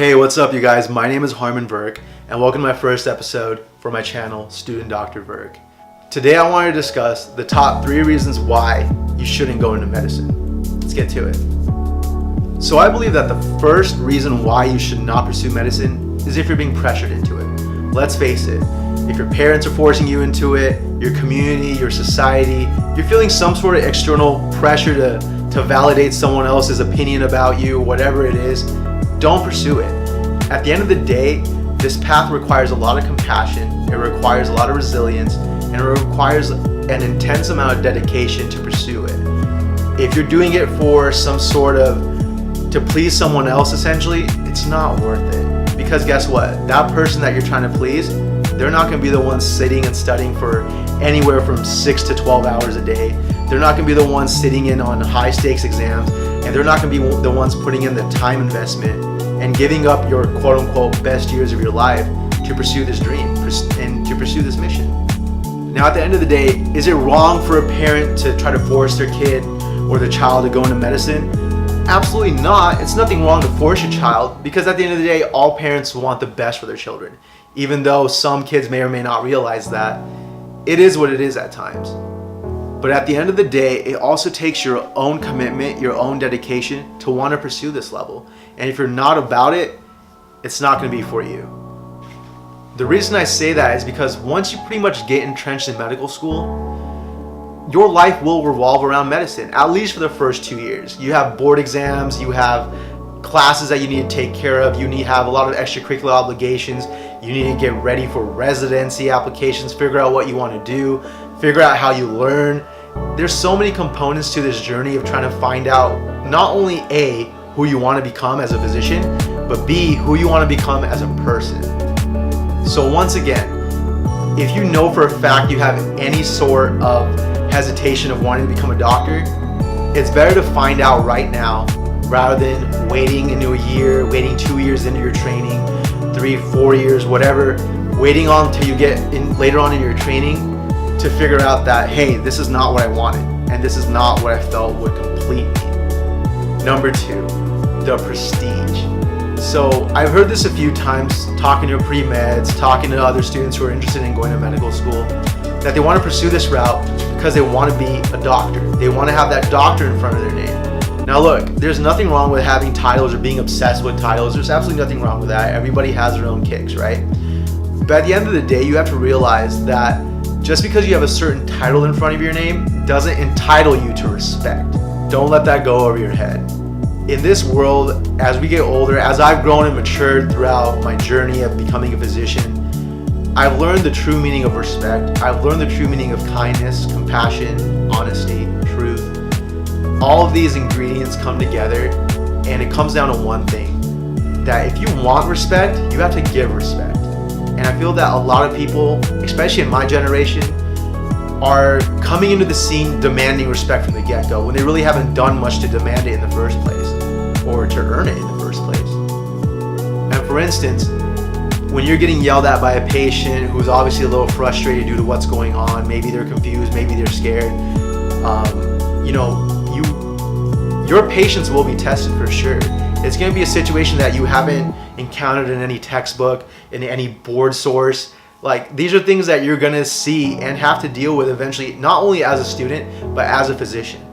Hey, what's up you guys? My name is Harman Virk and welcome to my first episode for my channel, Student Dr. Virk. Today I want to discuss the top 3 reasons why you shouldn't go into medicine. Let's get to it. So I believe that the first reason why you should not pursue medicine is if you're being pressured into it. Let's face it, if your parents are forcing you into it, your community, your society, you're feeling some sort of external pressure to validate someone else's opinion about you, whatever it is, don't pursue it. At the end of the day, this path requires a lot of compassion, it requires a lot of resilience, and it requires an intense amount of dedication to pursue it. If you're doing it for some sort of, to please someone else essentially, it's not worth it. Because guess what? That person that you're trying to please, they're not going to be the ones sitting and studying for anywhere from 6 to 12 hours a day. They're not going to be the ones sitting in on high stakes exams, and they're not going to be the ones putting in the time investment and giving up your quote-unquote best years of your life to pursue this dream and to pursue this mission. Now at the end of the day, is it wrong for a parent to try to force their kid or their child to go into medicine? Absolutely not. It's nothing wrong to force your child, because at the end of the day, all parents want the best for their children. Even though some kids may or may not realize that, it is what it is at times. But at the end of the day, it also takes your own commitment, your own dedication to want to pursue this level. And if you're not about it, it's not going to be for you. The reason I say that is because once you pretty much get entrenched in medical school, your life will revolve around medicine, at least for the first 2 years. You have board exams, you have classes that you need to take care of, you need to have a lot of extracurricular obligations, you need to get ready for residency applications, figure out what you want to do, figure out how you learn. There's so many components to this journey of trying to find out not only A, who you want to become as a physician, but B, who you want to become as a person. So once again, if you know for a fact you have any sort of hesitation of wanting to become a doctor, it's better to find out right now rather than waiting into a year, waiting 2 years into your training, 3, 4 years, whatever, waiting on until you get in later on in your training to figure out that, hey, this is not what I wanted and this is not what I felt would complete me. Number 2, the prestige. So I've heard this a few times talking to pre-meds, talking to other students who are interested in going to medical school, that they want to pursue this route because they want to be a doctor. They want to have that doctor in front of their name. Now look, there's nothing wrong with having titles or being obsessed with titles. There's absolutely nothing wrong with that. Everybody has their own kicks, right? But at the end of the day, you have to realize that just because you have a certain title in front of your name doesn't entitle you to respect. Don't let that go over your head. In this world, as we get older, as I've grown and matured throughout my journey of becoming a physician, I've learned the true meaning of respect. I've learned the true meaning of kindness, compassion, honesty, truth. All of these ingredients come together, and it comes down to one thing, that if you want respect, you have to give respect. And I feel that a lot of people, especially in my generation, are coming into the scene demanding respect from the get-go when they really haven't done much to demand it in the first place or to earn it in the first place. And for instance, when you're getting yelled at by a patient who's obviously a little frustrated due to what's going on, maybe they're confused, maybe they're scared, your patience will be tested for sure. It's going to be a situation that you haven't encountered in any textbook, in any board source. Like, these are things that you're going to see and have to deal with eventually, not only as a student, but as a physician.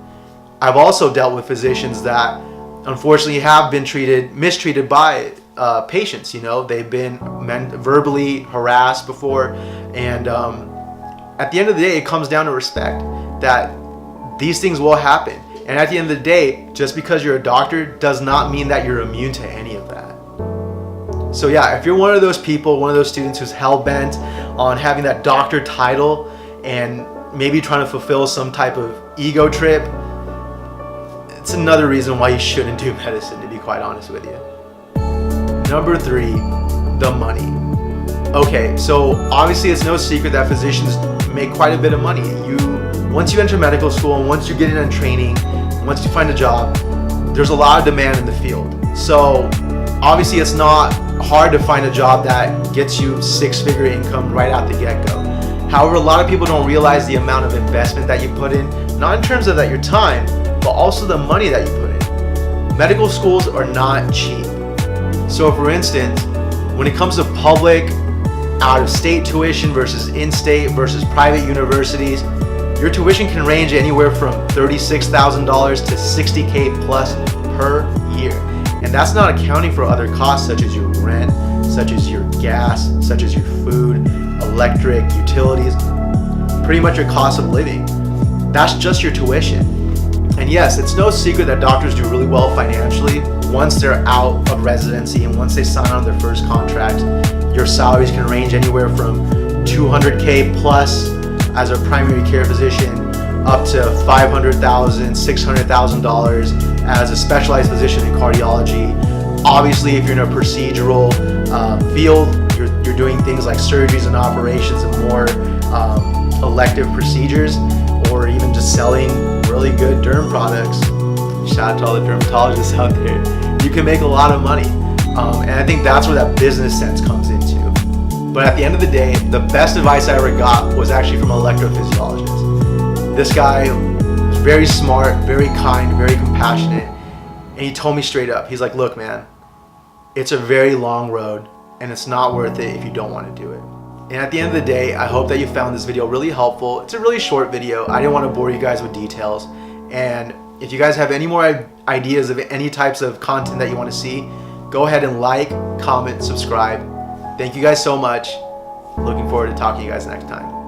I've also dealt with physicians that unfortunately have been mistreated by patients. They've been verbally harassed before, and at the end of the day, it comes down to respect, that these things will happen. And at the end of the day, just because you're a doctor does not mean that you're immune to any of that. So yeah, if you're one of those people, one of those students who's hell-bent on having that doctor title and maybe trying to fulfill some type of ego trip, it's another reason why you shouldn't do medicine, to be quite honest with you. Number 3, the money. Okay, so obviously it's no secret that physicians make quite a bit of money. Once you enter medical school and once you get in on training, once you find a job, there's a lot of demand in the field. So obviously it's not hard to find a job that gets you 6-figure income right out the get-go. However, a lot of people don't realize the amount of investment that you put in, not in terms of your time, but also the money that you put in. Medical schools are not cheap. So for instance, when it comes to public, out-of-state tuition versus in-state versus private universities, your tuition can range anywhere from $36,000 to $60K plus per year. And that's not accounting for other costs such as your rent, such as your gas, such as your food, electric, utilities, pretty much your cost of living. That's just your tuition. And yes, it's no secret that doctors do really well financially once they're out of residency and once they sign on their first contract. Your salaries can range anywhere from $200K plus as a primary care physician up to $500,000, $600,000 as a specialized physician in cardiology. Obviously, if you're in a procedural field, you're doing things like surgeries and operations and more elective procedures, or even just selling really good derm products. Shout out to all the dermatologists out there. You can make a lot of money. And I think that's where that business sense comes into. But at the end of the day, the best advice I ever got was actually from an electrophysiologist. This guy was very smart, very kind, very compassionate. And he told me straight up, he's like, look, man, it's a very long road and it's not worth it if you don't want to do it. And at the end of the day, I hope that you found this video really helpful. It's a really short video. I didn't want to bore you guys with details. And if you guys have any more ideas of any types of content that you want to see, go ahead and like, comment, subscribe. Thank you guys so much. Looking forward to talking to you guys next time.